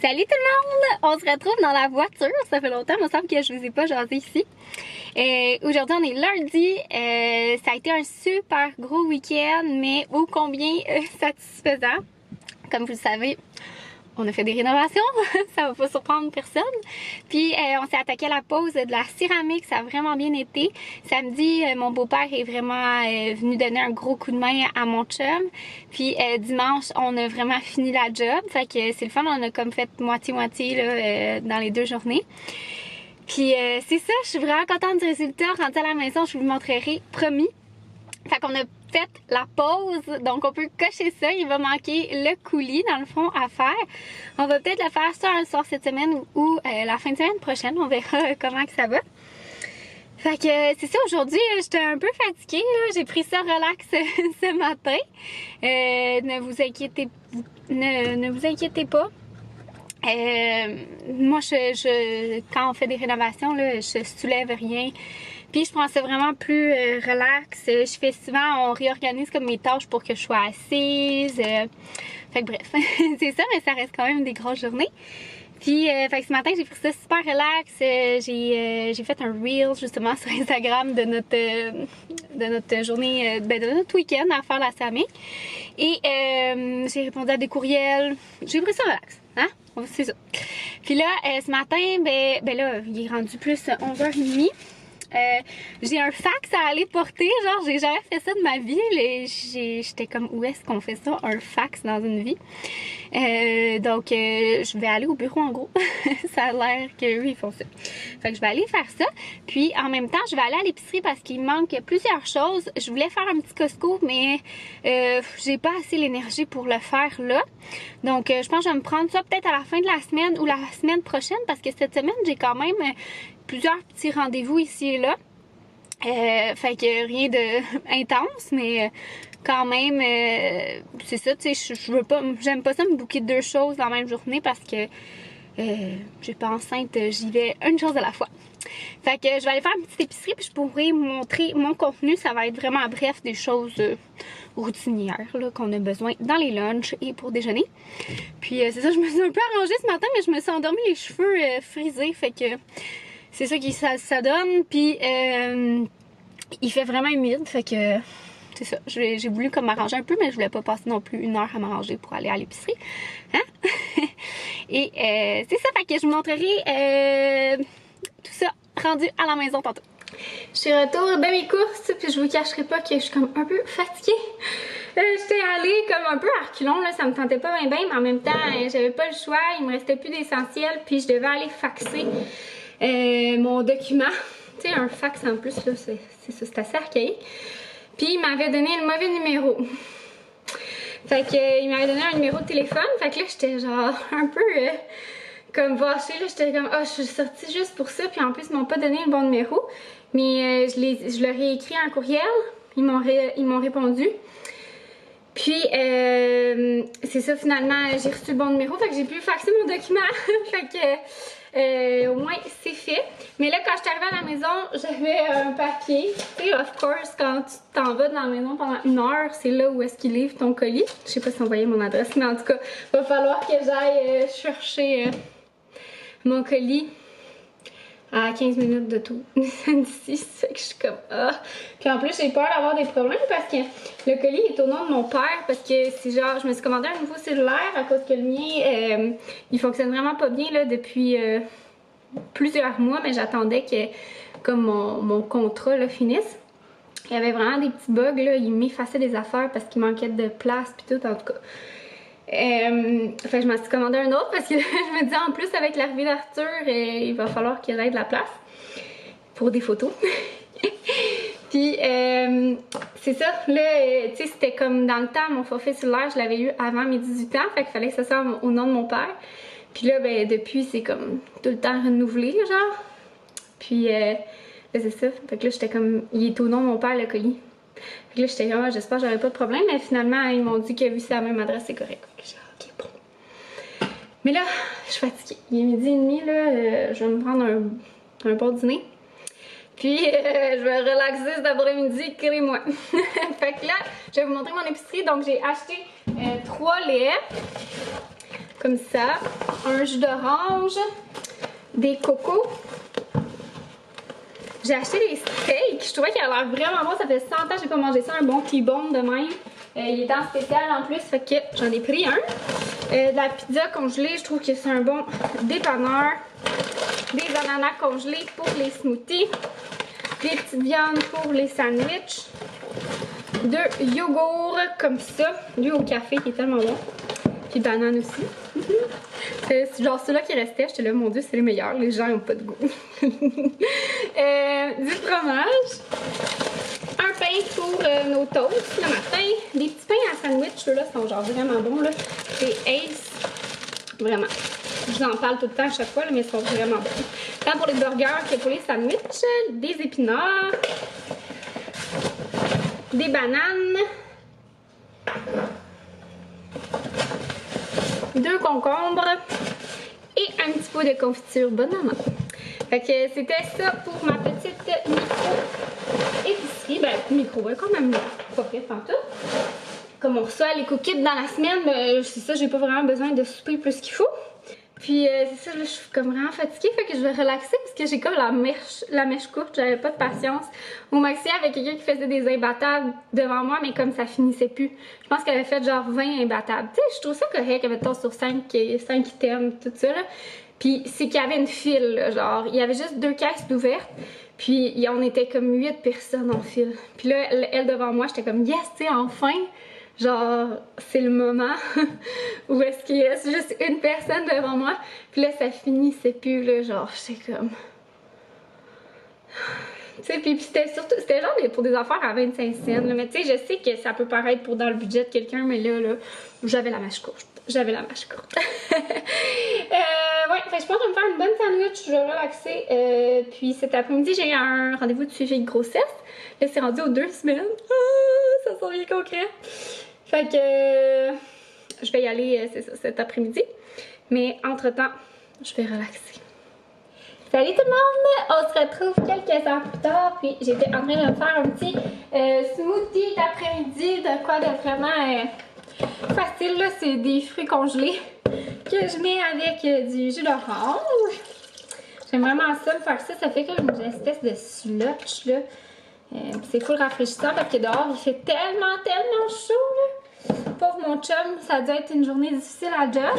Salut tout le monde! On se retrouve dans la voiture. Ça fait longtemps, il me semble que je vous ai pas jasé ici. Aujourd'hui, on est lundi. Ça a été un super gros week-end, mais ô combien satisfaisant. Comme vous le savez, on a fait des rénovations. Ça va pas surprendre personne. Puis, on s'est attaqué à la pose de la céramique. Ça a vraiment bien été. Samedi, mon beau-père est vraiment venu donner un gros coup de main à mon chum. Puis, dimanche, on a vraiment fini la job. Fait que c'est le fun. On a comme fait moitié-moitié là, dans les 2 journées. Puis, c'est ça. Je suis vraiment contente du résultat. Rentrée à la maison, je vous le montrerai. Promis. Fait qu'on a fait la pause, donc on peut cocher ça. Il va manquer le coulis dans le fond à faire. On va peut-être le faire soit un soir cette semaine ou la fin de semaine prochaine. On verra comment que ça va. Fait que c'est ça, aujourd'hui j'étais un peu fatiguée. J'ai pris ça relax ce matin. Ne vous inquiétez pas. Moi, quand on fait des rénovations, là, je soulève rien. Puis je prends ça vraiment plus relax. Je fais souvent, on réorganise comme mes tâches pour que je sois assise. Fait que bref, c'est ça, mais ça reste quand même des grosses journées. Puis fait que ce matin, j'ai pris ça super relax. J'ai fait un reel justement sur Instagram de notre journée, de notre week-end à faire la céramique. Et j'ai répondu à des courriels. J'ai pris ça relax, hein? C'est ça. Puis là, ce matin, ben là, il est rendu plus 11h30. J'ai un fax à aller porter, genre j'ai jamais fait ça de ma vie, j'étais comme où est-ce qu'on fait ça, un fax dans une vie. Donc je vais aller au bureau en gros. Ça a l'air qu'eux ils font ça. Fait que je vais aller faire ça, puis en même temps je vais aller à l'épicerie parce qu'il manque plusieurs choses. Je voulais faire un petit Costco mais j'ai pas assez l'énergie pour le faire là. Donc je pense que je vais me prendre ça peut-être à la fin de la semaine ou la semaine prochaine parce que cette semaine j'ai quand même plusieurs petits rendez-vous ici et là. Fait que rien de intense, mais quand même, c'est ça, tu sais, j'aime pas ça me booker 2 choses dans la même journée parce que je suis pas enceinte, j'y vais une chose à la fois. Fait que je vais aller faire une petite épicerie puis je pourrai vous montrer mon contenu. Ça va être vraiment bref, des choses routinières là, qu'on a besoin dans les lunchs et pour déjeuner. Puis c'est ça, je me suis un peu arrangée ce matin, mais je me suis endormie les cheveux frisés, fait que c'est ça qui ça donne, puis il fait vraiment humide, fait que c'est ça. J'ai voulu comme m'arranger un peu, mais je voulais pas passer non plus 1 heure à m'arranger pour aller à l'épicerie. Hein? Et c'est ça, fait que je vous montrerai tout ça rendu à la maison tantôt. Je suis retour de mes courses, puis je vous cacherai pas que je suis comme un peu fatiguée. J'étais allée comme un peu à reculons, là, ça me tentait pas bien, mais en même temps, j'avais pas le choix, il me restait plus d'essentiel, puis je devais aller faxer mon document. Tu sais, un fax en plus, là, c'est ça, c'est assez archaïque. Puis il m'avait donné le mauvais numéro. Fait que il m'avait donné un numéro de téléphone. Fait que là, j'étais genre un peu comme vachée. Là, j'étais comme, je suis sortie juste pour ça. Puis en plus, ils m'ont pas donné le bon numéro. Mais je leur ai écrit un courriel. Ils m'ont répondu. Puis, c'est ça, finalement, j'ai reçu le bon numéro. Fait que j'ai pu faxer mon document. Fait que, au moins, c'est fait. Mais là, quand je suis arrivée à la maison, j'avais un papier. Tu sais, of course, quand tu t'en vas dans la maison pendant 1 heure, c'est là où est-ce qu'ils livrent ton colis. Je sais pas si on voyait mon adresse, mais en tout cas, il va falloir que j'aille chercher mon colis à 15 minutes de tout d'ici. C'est que je suis comme Puis en plus, j'ai peur d'avoir des problèmes parce que le colis est au nom de mon père. Parce que c'est genre, je me suis commandé un nouveau cellulaire à cause que le mien, il fonctionne vraiment pas bien là depuis plusieurs mois. Mais j'attendais que comme mon contrat là, finisse. Il y avait vraiment des petits bugs là. Il m'effaçait des affaires parce qu'il manquait de place puis tout en tout cas. Fait que je m'en suis commandé un autre parce que je me disais en plus avec l'arrivée d'Arthur, il va falloir qu'il ait de la place pour des photos. Puis c'est ça, là, tu sais, c'était comme dans le temps, mon forfait cellulaire, je l'avais eu avant mes 18 ans, fait qu'il fallait que ça soit au nom de mon père. Puis là, ben depuis, c'est comme tout le temps renouvelé, genre. Puis c'est ça, fait que là, j'étais comme, il est au nom de mon père, le colis. Fait que là, j'étais comme, j'espère que j'aurai pas de problème, mais finalement, ils m'ont dit que vu que c'est la même adresse, c'est correct. Fait que j'ai dit, ok, bon. Mais là, je suis fatiguée. Il est 12h30, là, je vais me prendre un bon dîner. Puis, je vais relaxer cet après-midi, crée-moi. Fait que là, je vais vous montrer mon épicerie. Donc, j'ai acheté 3 laits. comme ça, un jus d'orange, des cocos. J'ai acheté des steaks, je trouvais qu'il a l'air vraiment bon, ça fait 100 ans que j'ai pas mangé ça, un bon T-bone de même. Il est en spécial en plus, fait que j'en ai pris un. De la pizza congelée, je trouve que c'est un bon dépanneur. Des ananas congelés pour les smoothies. Des petites viandes pour les sandwichs. De yogourt comme ça, lui au café qui est tellement bon. Puis banane aussi. C'est genre ceux-là qui restaient, j'étais là, mon Dieu, c'est les meilleurs, les gens n'ont pas de goût. Du fromage, un pain pour nos toasts le matin, des petits pains à sandwich, ceux-là sont genre vraiment bons, là. C'est Ace, vraiment. Je vous en parle tout le temps à chaque fois, là, mais ils sont vraiment bons. Tant pour les burgers que pour les sandwichs, des épinards, des bananes, 2 concombres et un petit pot de confiture bonne maman. Fait que c'était ça pour ma petite micro-épicerie. Ben, micro, ouais, quand même pas près tantôt. Comme on reçoit les cookies dans la semaine, ben, c'est ça, j'ai pas vraiment besoin de souper plus qu'il faut. Puis c'est ça, là, je suis comme vraiment fatiguée, fait que je vais relaxer parce que j'ai comme la mèche courte, j'avais pas de patience. Au maxi, avec quelqu'un qui faisait des imbattables devant moi, mais comme ça finissait plus. Je pense qu'elle avait fait genre 20 imbattables. Tu sais, je trouve ça correct, avec ton sur 5 items, tout ça, là. Puis c'est qu'il y avait une file, là, genre, il y avait juste 2 caisses d'ouvertes. Puis on était comme 8 personnes en file. Puis là, elle devant moi, j'étais comme yes, tu sais, enfin! Genre, c'est le moment où est-ce qu'il y a juste une personne devant moi. Puis là, ça finissait plus, là, genre, j'étais comme... Tu sais, puis c'était surtout, c'était genre pour des affaires à 25 cents, là. Mais tu sais, je sais que ça peut paraître pour dans le budget de quelqu'un, mais là, j'avais la mâche courte. J'avais la mâche courte. Ouais, fait, je pense que je vais me faire une bonne sandwich, je vais relaxer. Puis cet après-midi, j'ai un rendez-vous de suivi de grossesse. Là, c'est rendu aux 2 semaines. Ah, ça sent bien concret. Fait que je vais y aller, c'est ça, cet après-midi. Mais entre-temps, je vais relaxer. Salut tout le monde! On se retrouve quelques heures plus tard. Puis j'étais en train de me faire un petit smoothie d'après-midi. De quoi de vraiment facile, là. C'est des fruits congelés que je mets avec du jus d'orange. J'aime vraiment ça, me faire ça. Ça fait comme une espèce de slush, là. C'est full rafraîchissant parce que dehors, il fait tellement chaud, là. Pauvre mon chum, ça a dû être une journée difficile à job.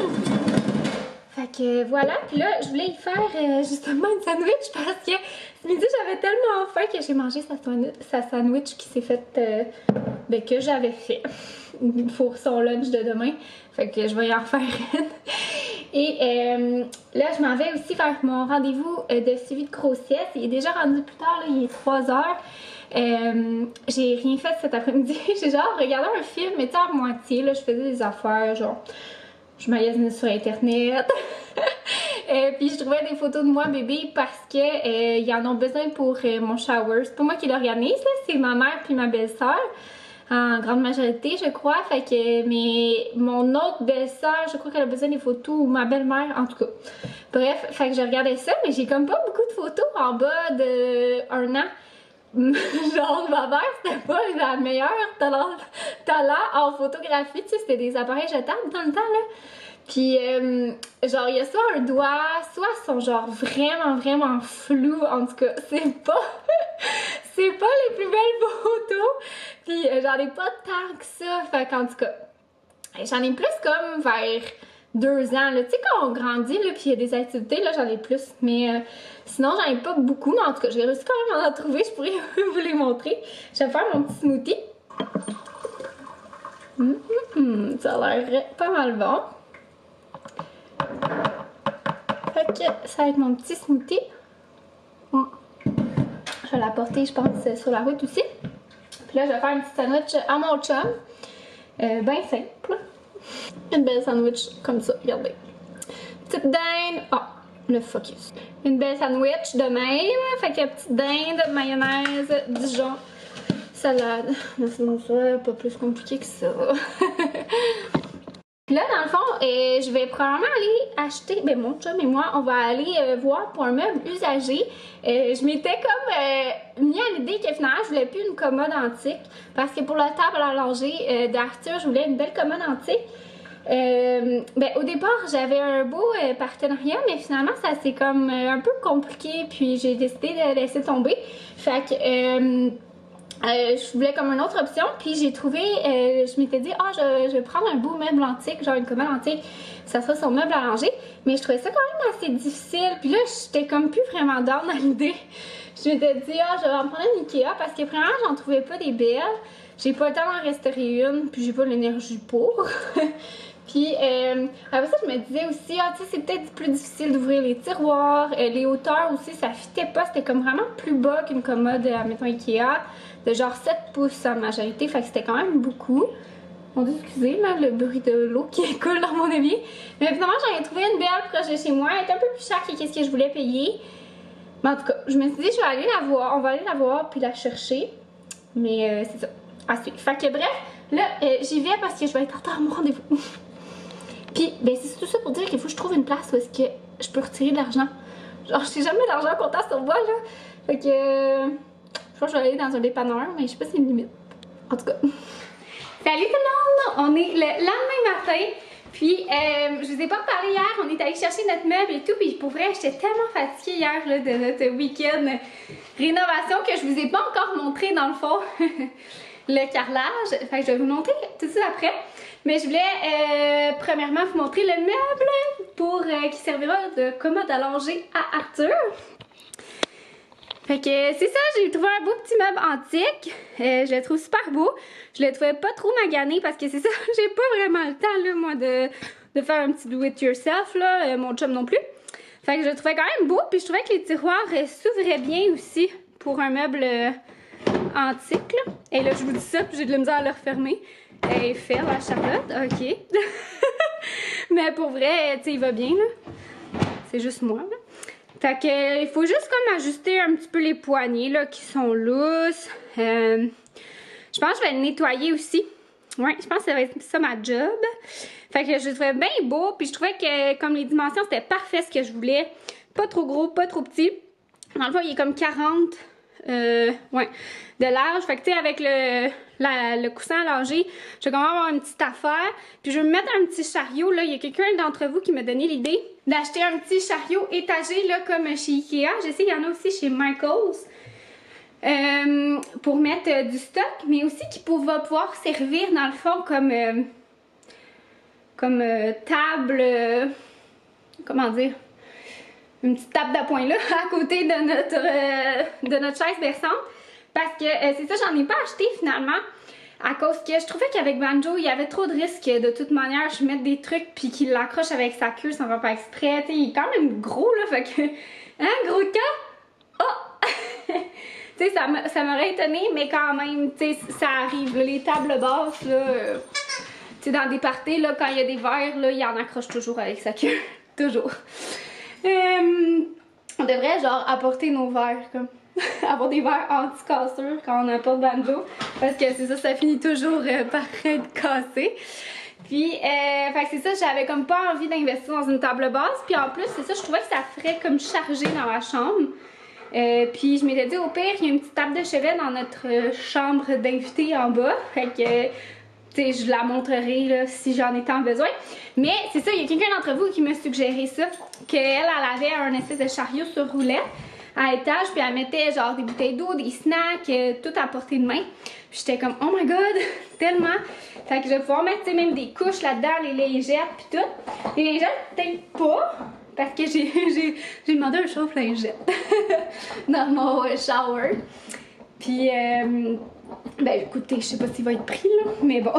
Fait que voilà, puis là, je voulais y faire justement une sandwich parce que ce midi, j'avais tellement faim que j'ai mangé sa sandwich qui s'est faite, ben que j'avais fait pour son lunch de demain. Fait que je vais y en faire une. Et là, je m'en vais aussi faire mon rendez-vous de suivi de grossesse. Il est déjà rendu plus tard, là, il est 3 heures. J'ai rien fait cet après-midi. J'ai genre regardé un film, mais tu sais, à moitié, là, je faisais des affaires, genre... Je magasinais sur internet. Puis je trouvais des photos de moi bébé parce que ils en ont besoin pour mon shower. C'est pas moi qui l'organise, là, c'est ma mère puis ma belle-sœur. En grande majorité, je crois. Fait que mon autre belle-sœur, je crois qu'elle a besoin des photos, ou ma belle-mère, en tout cas. Bref, fait que je regardais ça, mais j'ai comme pas beaucoup de photos en bas de 1 an. Genre, ma mère, c'était pas la meilleure talent en photographie, tu sais, c'était des appareils jetables dans le temps, là. Puis, genre, il y a soit un doigt, soit ils sont genre vraiment flous, en tout cas, c'est pas les plus belles photos, puis j'en ai pas tant que ça, fait qu'en tout cas, j'en ai plus comme vers 2 ans, là, tu sais, quand on grandit, là, puis il y a des activités, là, j'en ai plus, mais sinon, j'en ai pas beaucoup, mais en tout cas, j'ai réussi quand même à en trouver, je pourrais vous les montrer. Je vais faire mon petit smoothie. Ça a l'air pas mal bon. Fait que ça va être mon petit smoothie. Je vais l'apporter, je pense, sur la route aussi. Puis là, je vais faire une petite sandwich à mon chum. Ben simple. Une belle sandwich comme ça, regardez. Petite dinde. Oh, le focus. Une belle sandwich de même. Fait que petite dinde, mayonnaise, Dijon, salade. Sinon, ça, pas plus compliqué que ça. Puis là, dans le fond, je vais probablement aller acheter, ben mon chum et moi, on va aller voir pour un meuble usagé. Je m'étais comme mis à l'idée que finalement, je voulais plus une commode antique. Parce que pour la table à langer d'Arthur, je voulais une belle commode antique. Ben, au départ, j'avais un beau partenariat, mais finalement, ça s'est comme un peu compliqué, puis j'ai décidé de laisser tomber. Fait que je voulais comme une autre option, puis j'ai trouvé, je m'étais dit, je vais prendre un beau meuble antique, genre une commode antique, ça sera son meuble à langer. Mais je trouvais ça quand même assez difficile, puis là, j'étais comme plus vraiment down à l'idée. Je m'étais dit, je vais en prendre une Ikea, parce que vraiment, j'en trouvais pas des belles. J'ai pas le temps d'en restaurer une, puis j'ai pas l'énergie pour. Puis après ça, je me disais aussi, tu sais, c'est peut-être plus difficile d'ouvrir les tiroirs. Les hauteurs aussi, ça fitait pas. C'était comme vraiment plus bas qu'une commode, mettons Ikea, de genre 7 pouces en majorité. Fait que c'était quand même beaucoup. Mon Dieu, excusez, là, le bruit de l'eau qui coule dans mon évier. Mais finalement, j'en ai trouvé une belle proche de chez moi. Elle était un peu plus chère que ce que je voulais payer. Mais en tout cas, je me suis dit, je vais aller la voir. On va aller la voir puis la chercher. Mais c'est ça. À suivre. Fait que bref, là, j'y vais parce que je vais être en retard à mon rendez-vous. Puis, ben, c'est tout ça pour dire qu'il faut que je trouve une place où est-ce que je peux retirer de l'argent. Genre, j'ai jamais d'argent comptant sur moi, là. Fait que, je pense que je vais aller dans un dépanneur, mais je sais pas si c'est une limite. En tout cas. Salut tout le monde! On est le lendemain matin. Puis, je vous ai pas parlé hier, on est allé chercher notre meuble et tout. Puis, pour vrai, j'étais tellement fatiguée hier là, de notre week-end rénovation que je vous ai pas encore montré dans le fond le carrelage. Fait que je vais vous montrer tout ça après. Mais je voulais premièrement vous montrer le meuble pour qui servira de commode à langer à Arthur. Fait que c'est ça, j'ai trouvé un beau petit meuble antique. Je le trouve super beau. Je le trouvais pas trop magané parce que c'est ça, j'ai pas vraiment le temps là, moi, de faire un petit do it yourself là, mon chum non plus. Fait que je le trouvais quand même beau, puis je trouvais que les tiroirs s'ouvraient bien aussi pour un meuble antique là. Et là je vous dis ça, puis j'ai de la misère à le refermer. Elle est faite la Charlotte, ok. Mais pour vrai, tu sais, il va bien là. C'est juste moi là. Fait que il faut juste comme ajuster un petit peu les poignées là qui sont lousses. Je pense que je vais le nettoyer aussi. Ouais, je pense que ça va être ça ma job. Fait que je le trouvais bien beau, puis je trouvais que comme les dimensions c'était parfait ce que je voulais. Pas trop gros, pas trop petit. Dans le fond, il est comme 40 ouais, de large. Fait que tu sais, avec le coussin allongé, je vais quand même avoir une petite affaire. Puis je vais me mettre un petit chariot. Là, il y a quelqu'un d'entre vous qui m'a donné l'idée d'acheter un petit chariot étagé là, comme chez Ikea. Je sais qu'il y en a aussi chez Michaels. Pour mettre du stock, mais aussi qui va pouvoir servir dans le fond comme table, comment dire, une petite table d'appoint là à côté de notre chaise berçante, parce que c'est ça, j'en ai pas acheté finalement à cause que je trouvais qu'avec Banjo il y avait trop de risques de toute manière je mette des trucs puis qu'il l'accroche avec sa queue sans faire pas exprès. T'sais, il est quand même gros là, fait que hein, gros de cas. Oh tu sais, ça m'aurait étonné, mais quand même, tu sais, ça arrive là, les tables basses là, tu sais, dans des parties là, quand il y a des verres là, il en accroche toujours avec sa queue. Toujours. On devrait genre apporter nos verres comme avoir des verres anti-cassures quand on apporte Banjo, parce que c'est ça, ça finit toujours par être cassé. Puis fait que c'est ça, j'avais comme pas envie d'investir dans une table basse, puis en plus c'est ça, je trouvais que ça ferait comme charger dans ma chambre. Puis je m'étais dit au pire, il y a une petite table de chevet dans notre chambre d'invités en bas, fait que tu sais, je la montrerai là, si j'en ai tant besoin. Mais c'est ça, il y a quelqu'un d'entre vous qui m'a suggéré ça, qu'elle avait un espèce de chariot sur roulette à étage, puis elle mettait genre des bouteilles d'eau, des snacks, tout à portée de main. Puis j'étais comme, oh my god, tellement! Fait que je vais pouvoir mettre même des couches là-dedans, les lingettes, puis tout. Les lingettes, peut-être pas, parce que j'ai demandé un chauffe-lingette dans mon shower. Puis, ben écoutez, je sais pas s'il va être pris là, mais bon.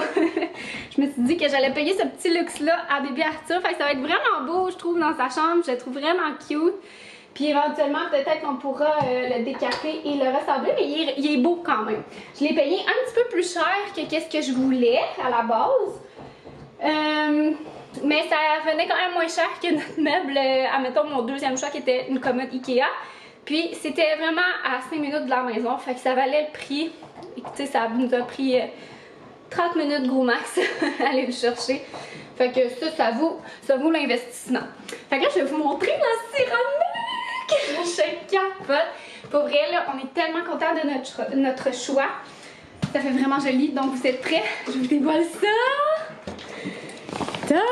Je me suis dit que j'allais payer ce petit luxe-là à bébé Arthur. Fait que ça va être vraiment beau, je trouve, dans sa chambre. Je le trouve vraiment cute. Puis éventuellement, peut-être qu'on pourra le décaper et le rassembler, mais il est beau quand même. Je l'ai payé un petit peu plus cher que qu'est-ce que je voulais à la base. Mais ça venait quand même moins cher que notre meuble, admettons mon deuxième choix qui était une commode Ikea. Puis c'était vraiment à 5 minutes de la maison, fait que ça valait le prix. Écoutez, ça nous a pris 30 minutes gros max à aller le chercher. Fait que ça vaut l'investissement. Fait que là, je vais vous montrer la céramique! Je capote! Pour vrai, là, on est tellement contents de notre choix. Ça fait vraiment joli, donc vous êtes prêts? Je vous dévoile ça! Tadam!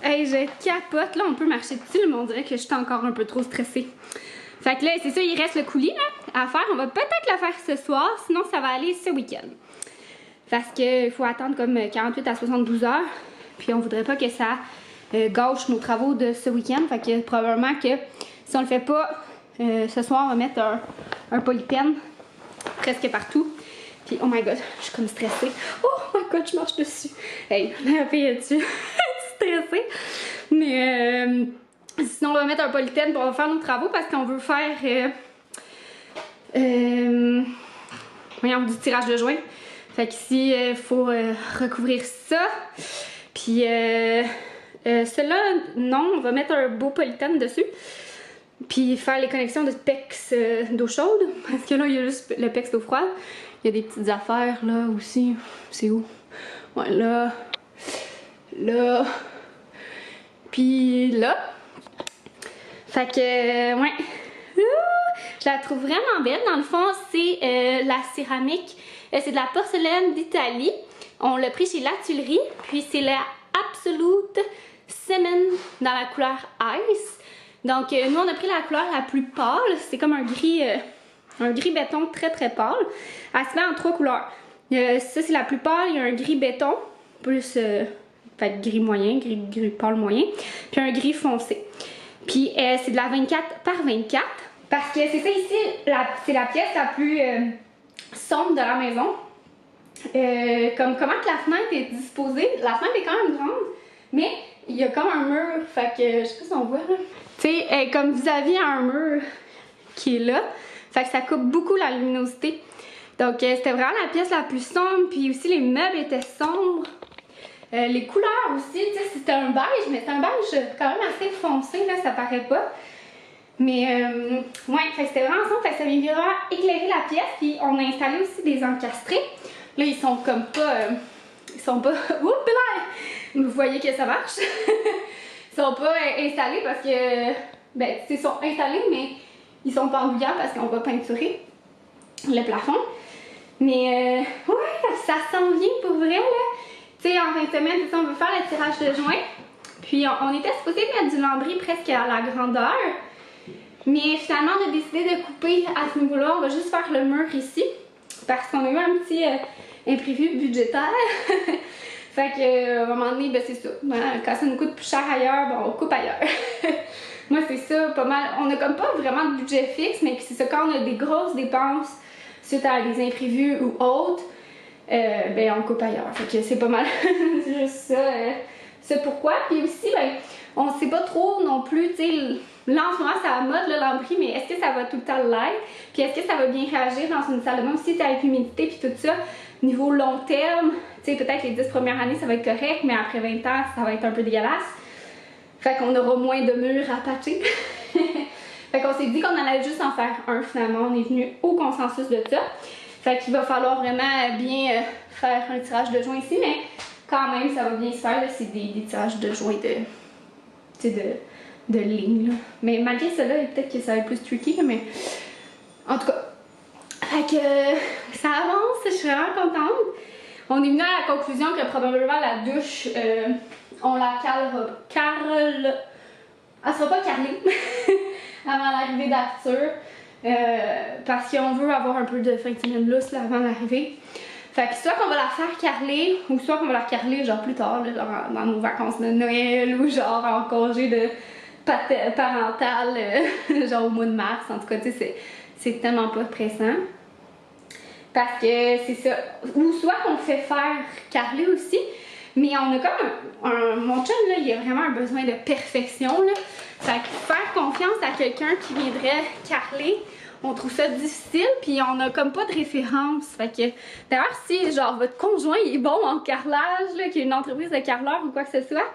Hey, je capote. Là, on peut marcher dessus, mais on dirait que je suis encore un peu trop stressée. Fait que là, c'est ça, il reste le coulis là, à faire. On va peut-être le faire ce soir, sinon ça va aller ce week-end. Parce qu'il faut attendre comme 48 à 72 heures. Puis on voudrait pas que ça gâche nos travaux de ce week-end. Fait que probablement que si on le fait pas ce soir, on va mettre un polypène presque partout. Puis oh my god, je suis comme stressée. Oh my god, je marche dessus. Hey, la fille est dessus. Je suis stressée. Mais sinon, on va mettre un polypène pour faire nos travaux parce qu'on veut faire voyons, du tirage de joint. Fait qu'ici, il faut recouvrir ça. Puis celle-là, non, on va mettre un beau polythène dessus. Puis faire les connexions de PEX d'eau chaude. Parce que là, il y a juste le PEX d'eau froide. Il y a des petites affaires là aussi. C'est où? Ouais, là. Là. Puis là. Fait que, ouais. Je la trouve vraiment belle. Dans le fond, c'est la céramique. C'est de la porcelaine d'Italie. On l'a pris chez La Tuilerie. Puis c'est la Absolute Cement dans la couleur Ice. Donc nous on a pris la couleur la plus pâle. C'est comme un gris béton très très pâle. Elle se met en 3 couleurs. Ça c'est la plus pâle. Il y a un gris béton. Plus fait gris moyen, gris pâle moyen. Puis un gris foncé. Puis c'est de la 24 par 24. Parce que c'est ça ici, c'est la pièce la plus sombre de la maison. Comment que la fenêtre est disposée, la fenêtre est quand même grande, mais il y a comme un mur, fait que je sais pas si on voit là. Tu sais, comme vis-à-vis un mur qui est là, fait que ça coupe beaucoup la luminosité. Donc c'était vraiment la pièce la plus sombre, puis aussi les meubles étaient sombres. Les couleurs aussi, tu sais, c'était un beige, mais c'est un beige quand même assez foncé, là, ça paraît pas. Mais ouais, c'était vraiment sombre, fait que ça vient vraiment éclairer la pièce, puis on a installé aussi des encastrés. Là, ils sont comme pas. Ils sont pas. Oups là! Vous voyez que ça marche? Ils sont pas installés parce que. Ben, ils sont installés, mais ils sont pas embouillants parce qu'on va peinturer le plafond. Mais ouais, ça s'en vient pour vrai là. Tu sais, en fin de semaine, on veut faire le tirage de joint. Puis on était supposé mettre du lambris presque à la grandeur. Mais finalement, on a décidé de couper à ce niveau-là. On va juste faire le mur ici. Parce qu'on a eu un petit imprévu budgétaire. Fait que, à un moment donné, ben c'est ça. Quand ça nous coûte plus cher ailleurs, ben on coupe ailleurs. Moi, c'est ça, pas mal. On a comme pas vraiment de budget fixe, mais c'est ça, quand on a des grosses dépenses suite à des imprévus ou autres, ben on coupe ailleurs. Fait que c'est pas mal. C'est juste ça. C'est pourquoi. Puis aussi, ben, on sait pas trop non plus, tu sais. Là, en ce moment, c'est à la mode le lambris, mais est-ce que ça va tout le temps l'être? Puis est-ce que ça va bien réagir dans une salle de bain aussi, avec l'humidité puis tout ça? Niveau long terme, tu sais, peut-être les 10 premières années, ça va être correct, mais après 20 ans, ça va être un peu dégueulasse. Fait qu'on aura moins de murs à patcher. Fait qu'on s'est dit qu'on allait juste en faire un finalement. On est venu au consensus de ça. Fait qu'il va falloir vraiment bien faire un tirage de joint ici, mais quand même, ça va bien se faire. C'est des tirages de joint de ligne. Là. Mais malgré cela, peut-être que ça va être plus tricky, mais en tout cas. Fait que ça avance, je suis vraiment contente. On est venu à la conclusion que probablement la douche, on la elle sera pas carrelée avant l'arrivée d'Arthur. Parce qu'on veut avoir un peu de fin de semaine lousse là, avant l'arrivée. Fait que soit qu'on va la faire carreler, ou soit qu'on va la carreler genre plus tard, là, genre dans nos vacances de Noël, ou genre en congé de parental, genre au mois de mars. En tout cas, tu sais, c'est tellement pas pressant. Parce que c'est ça. Ou soit qu'on fait faire carreler aussi, mais on a comme mon chum, là, il a vraiment un besoin de perfection, là. Fait que faire confiance à quelqu'un qui viendrait carreler, on trouve ça difficile, puis on a comme pas de référence. Fait que, d'ailleurs, si genre votre conjoint il est bon en carrelage, là, qu'il y a une entreprise de carreleur ou quoi que ce soit,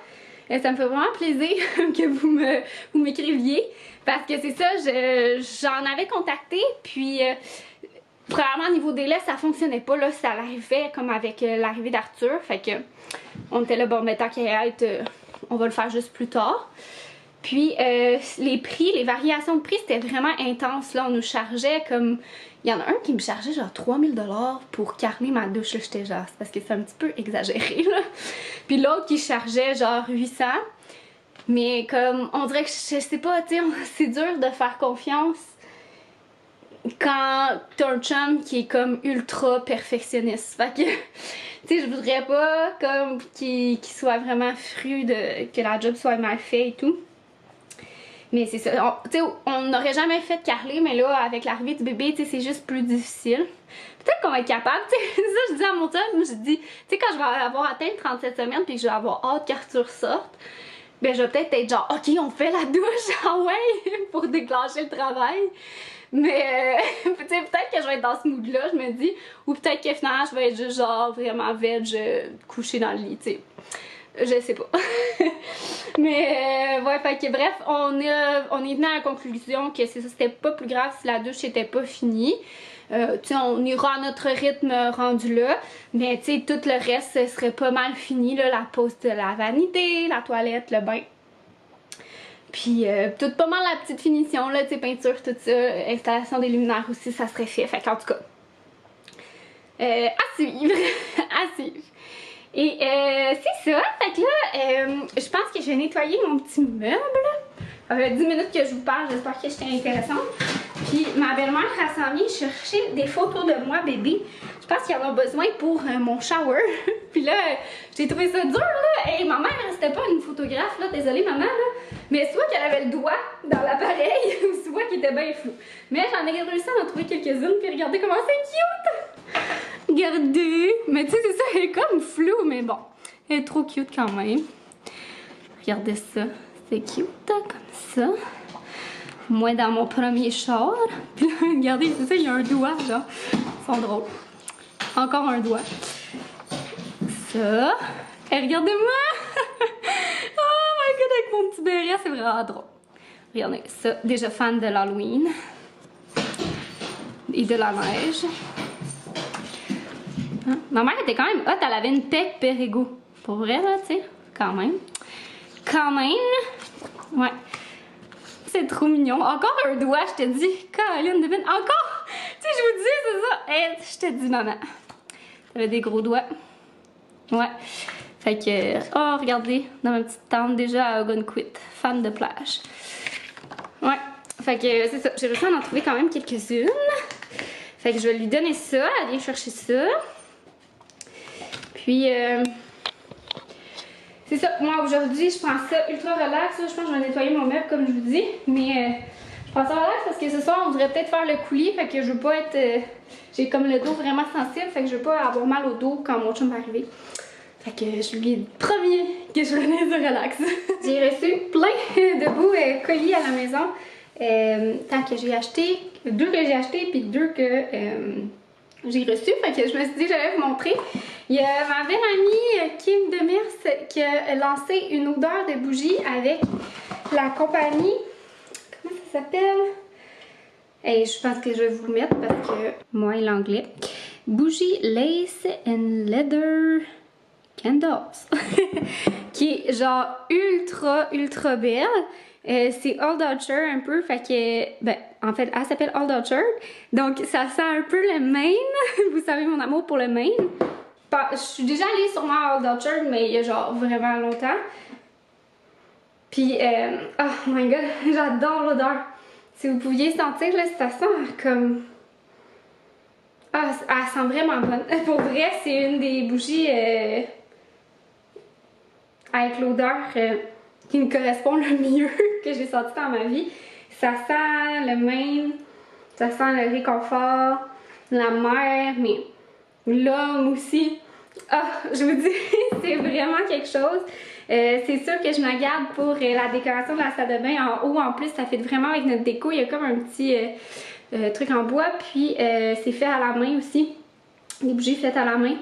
ça me fait vraiment plaisir que vous m'écriviez. Parce que c'est ça, j'en avais contacté, puis premièrement, au niveau délai, ça fonctionnait pas, là, ça arrivait comme avec l'arrivée d'Arthur. Fait que, on était là, bon, mais tant qu'à être, on va le faire juste plus tard. Puis les prix, les variations de prix, c'était vraiment intense. Là, on nous chargeait comme... Il y en a un qui me chargeait genre 3000 $ pour carner ma douche. Là, j'étais genre, c'est parce que c'est un petit peu exagéré, là. Puis l'autre qui chargeait genre 800. Mais comme, on dirait que je sais pas, tu sais, c'est dur de faire confiance quand t'as un chum qui est comme ultra perfectionniste. Fait que, tu sais, je voudrais pas comme qu'il soit vraiment fru de que la job soit mal faite et tout. Mais c'est ça, tu sais, on n'aurait jamais fait de Carly, mais là, avec l'arrivée du bébé, tu sais, c'est juste plus difficile. Peut-être qu'on va être capable, tu sais, ça je dis à mon chum, je dis, tu sais, quand je vais avoir atteint 37 semaines puis que je vais avoir hâte qu'Arthur sorte, ben je vais peut-être être genre, ok, on fait la douche, ah ouais, pour déclencher le travail. Mais, tu sais, peut-être que je vais être dans ce mood-là, je me dis, ou peut-être que finalement, je vais être juste genre vraiment veg, couchée dans le lit, tu sais. Je sais pas. Mais ouais, fait que bref, on est venu à la conclusion que c'était pas plus grave si la douche était pas finie. Tu sais, on ira à notre rythme rendu là. Mais tu sais, tout le reste ce serait pas mal fini, là, la pause de la vanité, la toilette, le bain. Puis tout pas mal la petite finition, là, tu sais, peinture, tout ça, installation des luminaires aussi, ça serait fait. Fait qu'en tout cas, à suivre, à suivre. Et c'est ça, fait que là, je pense que je vais nettoyer mon petit meuble. Ça fait 10 minutes que je vous parle, j'espère que j'étais intéressante. Puis ma belle-mère, elle s'en vient chercher des photos de moi bébé. Je pense qu'il y en a besoin pour mon shower. Puis là, j'ai trouvé ça dur là. Et ma mère, c'était pas une photographe là, désolée maman là. Mais soit qu'elle avait le doigt dans l'appareil, ou soit qu'il était bien flou. Mais j'en ai réussi à en trouver quelques-unes, puis regardez comment c'est cute! Regardez! Mais tu sais, c'est ça, elle est comme floue, mais bon. Elle est trop cute quand même. Regardez ça. C'est cute, hein, comme ça. Moi, dans mon premier char. Puis là, regardez, c'est ça, il y a un doigt, genre. Ils sont drôles. Encore un doigt. Ça. Et regardez-moi! Oh my god, avec mon petit béret, c'est vraiment drôle. Regardez ça. Déjà fan de l'Halloween. Et de la neige. Hein? Ma mère était quand même hot, elle avait une tech Perrigo. Pour vrai, là, tu sais, quand même. Quand même. Ouais. C'est trop mignon. Encore un doigt, je te dis. Caroline, devine. Encore! Tu sais, je vous dis, c'est ça. Hey, je te dis, maman. T'avais des gros doigts. Ouais. Fait que, oh, regardez, dans ma petite tente déjà à Ogunquit. Fan de plage. Ouais. Fait que, c'est ça. J'ai réussi à en trouver quand même quelques-unes. Fait que je vais lui donner ça. Elle vient chercher ça. Puis, c'est ça. Moi, aujourd'hui, je prends ça ultra relax. Je pense que je vais nettoyer mon meuble, comme je vous dis. Mais, je prends ça relax parce que ce soir, on devrait peut-être faire le coulis. Fait que je veux pas être... j'ai comme le dos vraiment sensible. Fait que je veux pas avoir mal au dos quand mon chum va arriver. Fait que je lui ai promis que je venais de relax. J'ai reçu plein de beaux colis à la maison. Tant que j'ai acheté, 2 que j'ai acheté puis 2 que j'ai reçu. Fait que je me suis dit que j'allais vous montrer. Il y a ma belle amie Kim Demers qui a lancé une odeur de bougie avec la compagnie. Comment ça s'appelle? Et je pense que je vais vous le mettre parce que moi et l'anglais. Bougie Lace and Leather Candles. Qui est genre ultra belle. C'est Old Orchard un peu, fait que, ben, en fait, elle s'appelle Old Orchard. Donc, ça sent un peu le Maine. Vous savez mon amour pour le Maine. Je suis déjà allée sûrement à Old Orchard, mais il y a genre vraiment longtemps. Puis, oh my god, j'adore l'odeur. Si vous pouviez sentir, là, ça sent comme... Ah, elle sent vraiment bonne. Pour vrai, c'est une des bougies avec l'odeur qui me correspond le mieux que j'ai senti dans ma vie. Ça sent le Maine, ça sent le réconfort, la mer, mais l'homme aussi. Ah, je vous dis, c'est vraiment quelque chose. C'est sûr que je me garde pour la décoration de la salle de bain en haut. En plus, ça fait vraiment avec notre déco. Il y a comme un petit truc en bois. Puis, c'est fait à la main aussi. Des bougies faites à la main.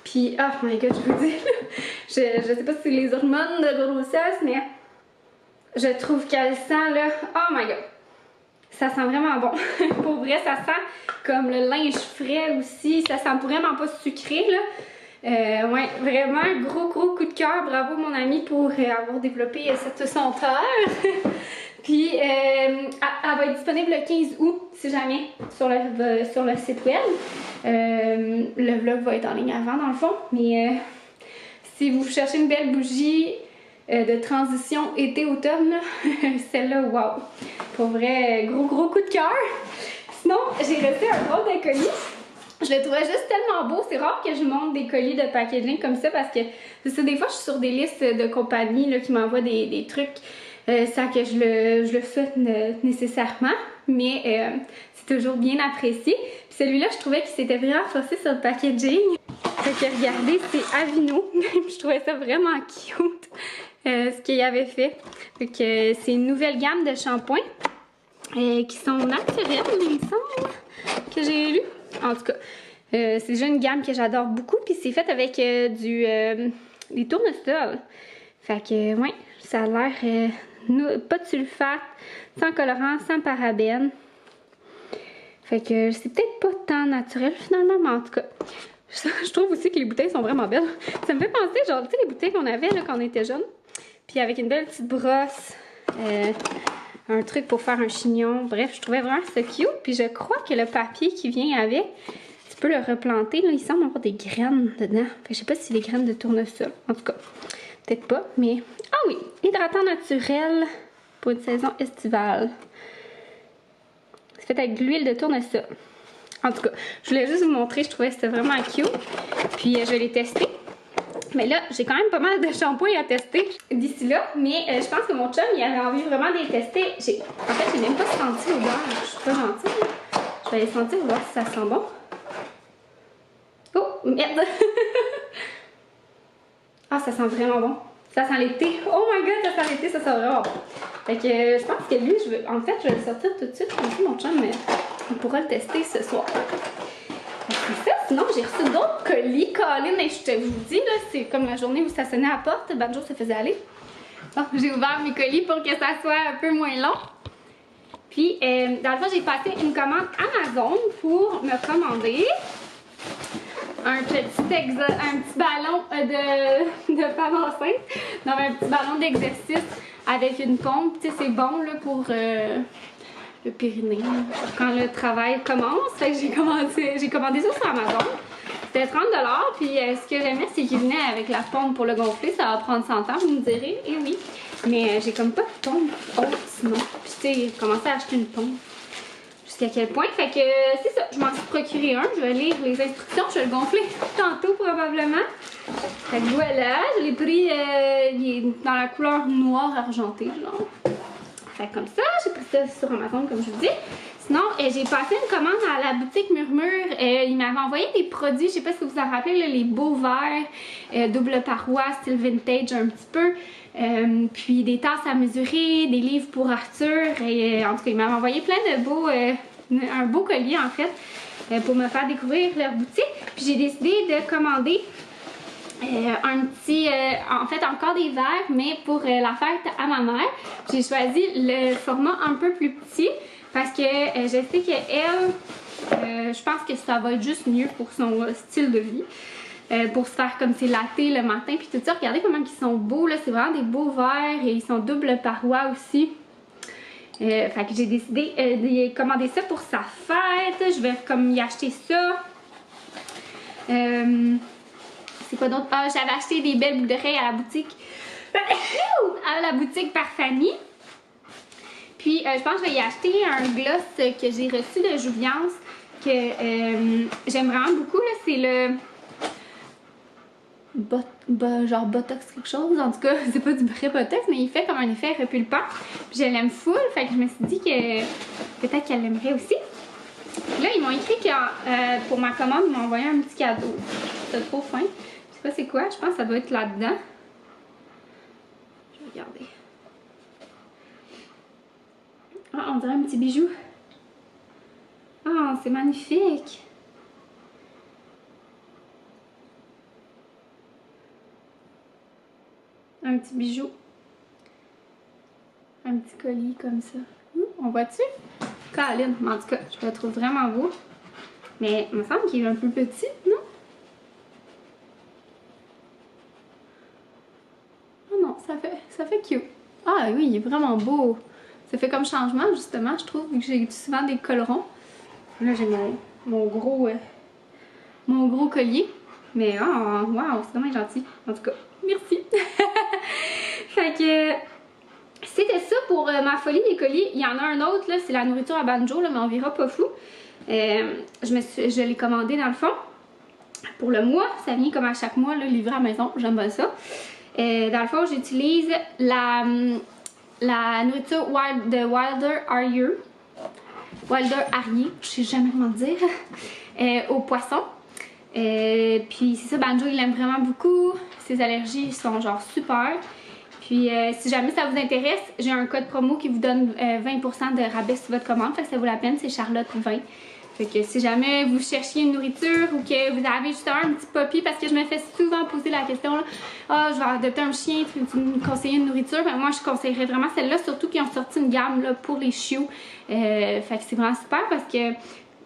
Puis, oh my god, je vous dis, je sais pas si c'est les hormones de grossesse, mais je trouve qu'elle sent là, oh my god, ça sent vraiment bon. Pour vrai, ça sent comme le linge frais aussi, ça sent vraiment pas sucré là. Ouais, vraiment un gros coup de cœur. Bravo mon ami pour avoir développé cette senteur. Puis elle va être disponible le 15 août si jamais sur le site web. Le vlog va être en ligne avant dans le fond. Mais si vous cherchez une belle bougie de transition été-automne, celle-là, wow! Pour vrai, gros coup de cœur. Sinon, j'ai reçu un drôle de colis. Je le trouvais juste tellement beau. C'est rare que je monte des colis de packaging comme ça parce que c'est ça, des fois je suis sur des listes de compagnies là, qui m'envoient des trucs sans que je le souhaite nécessairement. Mais c'est toujours bien apprécié. Puis celui-là, je trouvais qu'il s'était vraiment forcé sur le packaging. Fait que regardez, c'est Avino. Je trouvais ça vraiment cute ce qu'il avait fait. Fait que c'est une nouvelle gamme de shampoings qui sont naturels, il me semble, que j'ai lu. En tout cas, c'est déjà une gamme que j'adore beaucoup. Puis c'est fait avec des tournesols. Fait que, ouais, ça a l'air pas de sulfate, sans colorant, sans parabènes. Fait que c'est peut-être pas tant naturel finalement, mais en tout cas, je trouve aussi que les bouteilles sont vraiment belles. Ça me fait penser, genre, tu sais, les bouteilles qu'on avait là, quand on était jeunes. Puis avec une belle petite brosse, un truc pour faire un chignon. Bref, je trouvais vraiment ça cute. Puis je crois que le papier qui vient avec, tu peux le replanter. Là, il semble avoir des graines dedans. Fait que je sais pas si c'est des graines de tournesol. En tout cas, peut-être pas, mais... Ah oui! Hydratant naturel pour une saison estivale. C'est fait avec de l'huile de tournesol. En tout cas, je voulais juste vous montrer. Je trouvais que c'était vraiment cute. Puis je l'ai testé. Mais là, j'ai quand même pas mal de shampoings à tester d'ici là. Mais je pense que mon chum, il avait envie vraiment de les tester. En fait, j'ai même pas senti l'odeur. Je suis pas gentille. Je vais les sentir, voir si ça sent bon. Oh, merde! Ah, ça sent vraiment bon. Ça sent l'été. Oh my god, ça sent l'été, ça sent vraiment bon. Fait que je pense que lui, en fait, je vais le sortir tout de suite. Comme ça, mon chum, il pourra le tester ce soir. C'est ça. Sinon, j'ai reçu d'autres colis. Colin, et je te vous dis, là, c'est comme la journée où ça sonnait à la porte. Banjo se faisait aller. Bon, j'ai ouvert mes colis pour que ça soit un peu moins long. Puis, dans le fond, j'ai passé une commande Amazon pour me commander un petit ballon de femme enceinte. Donc, un petit ballon d'exercice avec une pompe. Tu sais, c'est bon là, pour le périnée, quand le travail commence. Fait que j'ai commandé ça sur Amazon. C'était 30$, puis ce que j'aimais, c'est qu'il venait avec la pompe pour le gonfler. Ça va prendre 100 ans, vous me direz. Et oui, mais j'ai comme pas de pompe haute sinon. Puis tu sais, j'ai commencé à acheter une pompe. Jusqu'à quel point? Fait que c'est ça, je m'en suis procuré un. Je vais lire les instructions, je vais le gonfler tantôt probablement. Fait que voilà, je l'ai pris il est dans la couleur noire argentée, genre. Fait comme ça, j'ai pris ça sur Amazon comme je vous dis. Sinon, j'ai passé une commande à la boutique Murmure. Ils m'avaient envoyé des produits, je sais pas si vous vous en rappelez, là, les beaux verres, double paroi, style vintage un petit peu. Puis des tasses à mesurer, des livres pour Arthur. Et, en tout cas, ils m'avaient envoyé plein de beaux, un beau collier en fait, pour me faire découvrir leur boutique. Puis j'ai décidé de commander un petit, en fait encore des verres, mais pour la fête à ma mère. J'ai choisi le format un peu plus petit parce que je sais qu'elle, je pense que ça va être juste mieux pour son style de vie. Pour se faire comme c'est latte le matin, puis tout ça. Regardez comment ils sont beaux, là, c'est vraiment des beaux verres et ils sont double paroi aussi. Fait que j'ai décidé de commander ça pour sa fête. Je vais comme y acheter ça. C'est quoi d'autre? Ah, j'avais acheté des belles boucles d'oreilles à la boutique. À la boutique par Fanny. Puis je pense que je vais y acheter un gloss que j'ai reçu de Jouviance. Que j'aime vraiment beaucoup. C'est le genre Botox quelque chose. En tout cas, c'est pas du vrai Botox, mais il fait comme un effet repulpant. Puis je l'aime full. Fait que je me suis dit que peut-être qu'elle l'aimerait aussi. Puis là, ils m'ont écrit que pour ma commande, ils m'ont envoyé un petit cadeau. C'est trop fin. Je sais pas c'est quoi. Je pense que ça doit être là-dedans. Je vais regarder. Ah, on dirait un petit bijou. Ah, c'est magnifique. Un petit bijou. Un petit collier comme ça. On voit-tu? Caroline, en tout cas, je le trouve vraiment beau. Mais il me semble qu'il est un peu petit, non? Ah oui, il est vraiment beau. Ça fait comme changement, justement, je trouve, vu que j'ai souvent des collerons. Là, j'ai mon gros collier. Mais oh, wow, c'est vraiment gentil. En tout cas, merci. Fait que c'était ça pour ma folie des colliers. Il y en a un autre, là, c'est la nourriture à banjo, là, mais on verra pas fou. Je l'ai commandé dans le fond. Pour le mois, ça vient comme à chaque mois, là, livré à la maison. J'aime bien ça. Dans le fond, j'utilise la nourriture de Wilder Arieux. Wilder Arieux, je sais jamais comment dire. Au poisson. Puis c'est ça, Banjo il l'aime vraiment beaucoup. Ses allergies sont genre super. Puis si jamais ça vous intéresse, j'ai un code promo qui vous donne 20% de rabais sur votre commande. Fait que ça vaut la peine, c'est Charlotte20. Fait que si jamais vous cherchiez une nourriture ou que vous avez justement un petit puppy, parce que je me fais souvent poser la question là, ah, je vais adopter un chien, tu me conseiller une nourriture? Ben, moi je conseillerais vraiment celle-là, surtout qu'ils ont sorti une gamme là, pour les chiots. Fait que c'est vraiment super parce que tu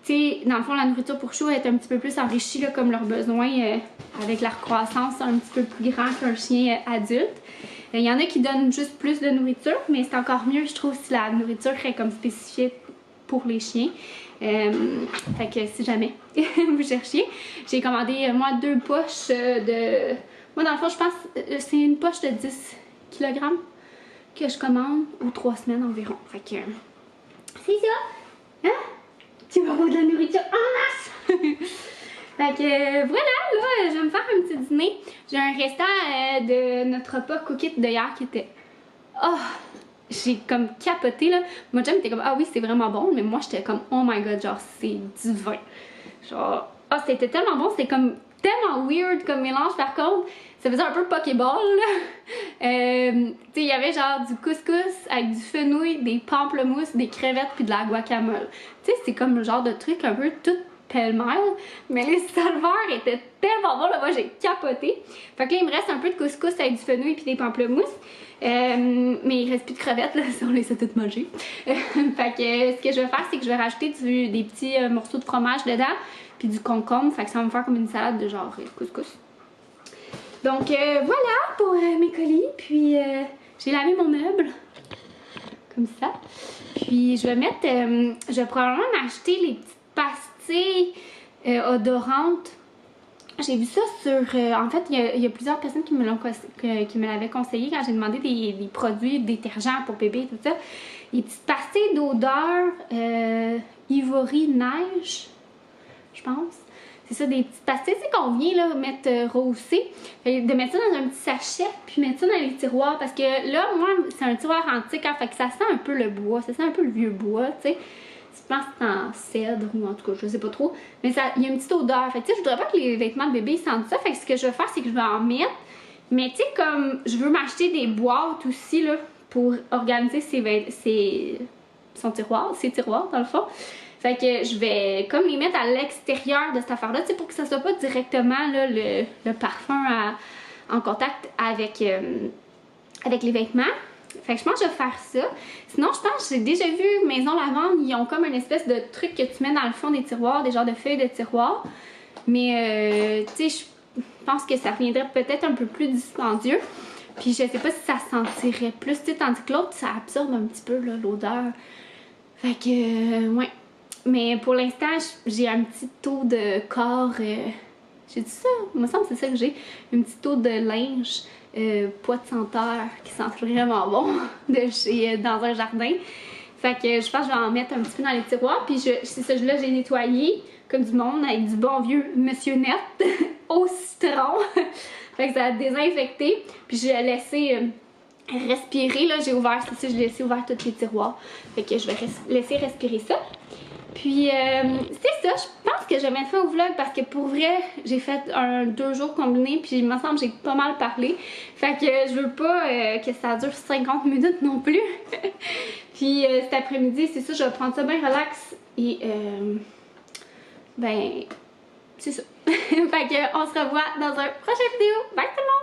sais, dans le fond, la nourriture pour chiots est un petit peu plus enrichie là, comme leurs besoins avec leur croissance un petit peu plus grand qu'un chien adulte. Il y en a qui donnent juste plus de nourriture, mais c'est encore mieux, je trouve, si la nourriture est comme spécifiée pour les chiens. Fait que si jamais vous cherchiez, j'ai commandé moi 2 poches de... Moi, dans le fond, je pense c'est une poche de 10 kg que je commande ou 3 semaines environ. Fait que c'est ça. Hein? Tu vas avoir de la nourriture en masse! Fait que voilà, là, je vais me faire un petit dîner. J'ai un restant de notre repas cookit de hier qui était... Oh! J'ai comme capoté, là. Mon chum était comme, ah oui, c'est vraiment bon, mais moi, j'étais comme, oh my god, genre, c'est divin. Genre, ah, c'était tellement bon, c'était comme tellement weird comme mélange, par contre. Ça faisait un peu Pokéball, là. Tu sais, il y avait genre du couscous avec du fenouil, des pamplemousses, des crevettes puis de la guacamole. Tu sais, c'est comme le genre de truc un peu tout pêle-mêle, mais les salveurs étaient tellement bons, là, moi j'ai capoté. Fait que là, il me reste un peu de couscous avec du fenouil puis des pamplemousses. Mais il reste plus de crevettes, là, si on les a toutes mangées. Fait que ce que je vais faire, c'est que je vais rajouter des petits morceaux de fromage dedans, puis du concombre, fait que ça va me faire comme une salade de genre couscous. Donc voilà pour mes colis, puis j'ai lavé mon meuble, comme ça. Puis je vais mettre, je vais probablement m'acheter les petites pastilles odorantes. J'ai vu ça sur... en fait, il y a plusieurs personnes qui me l'avaient conseillé quand j'ai demandé des produits détergents pour bébé et tout ça. Les petites pastilles d'odeur Ivory Neige, je pense. C'est ça, des petites pastilles, c'est qu'on vient là, mettre rehausser. De mettre ça dans un petit sachet, puis mettre ça dans les tiroirs. Parce que là, moi, c'est un tiroir antique, hein, fait que ça sent un peu le bois, ça sent un peu le vieux bois, tu sais. Je pense que c'est en cèdre ou en tout cas, je sais pas trop. Mais il y a une petite odeur. Fait que tu sais, je voudrais pas que les vêtements de bébé sentent ça. Fait que ce que je vais faire, c'est que je vais en mettre. Mais tu sais, comme je veux m'acheter des boîtes aussi, là, pour organiser son tiroir, ses tiroirs, dans le fond. Fait que je vais comme les mettre à l'extérieur de cette affaire-là, tu sais, pour que ça soit pas directement là, le parfum en contact avec les vêtements. Fait que je pense que je vais faire ça. Sinon, je pense que j'ai déjà vu Maison Lavande, ils ont comme une espèce de truc que tu mets dans le fond des tiroirs, des genres de feuilles de tiroir. Mais, tu sais, je pense que ça viendrait peut-être un peu plus dispendieux. Puis je sais pas si ça sentirait plus, tu sais, tandis que l'autre, ça absorbe un petit peu l'odeur. Fait que, ouais. Mais pour l'instant, j'ai un petit taux de corps... j'ai dit ça? Il me semble que c'est ça que j'ai. Un petit taux de linge poids de senteur qui sent vraiment bon dans un jardin. Fait que je pense que je vais en mettre un petit peu dans les tiroirs. Puis c'est ça, là, j'ai nettoyé comme du monde avec du bon vieux Monsieur Net au citron. Fait que ça a désinfecté. Puis j'ai laissé... respirer, là, j'ai ouvert, c'est ça, j'ai laissé ouvert tous les tiroirs. Fait que je vais laisser respirer ça. Puis, c'est ça, je pense que je vais mettre fin au vlog parce que pour vrai, j'ai fait 2 jours combinés puis il me semble que j'ai pas mal parlé. Fait que je veux pas que ça dure 50 minutes non plus. Puis cet après-midi, c'est ça, je vais prendre ça bien relax et ben, c'est ça. Fait que on se revoit dans un prochain vidéo. Bye tout le monde!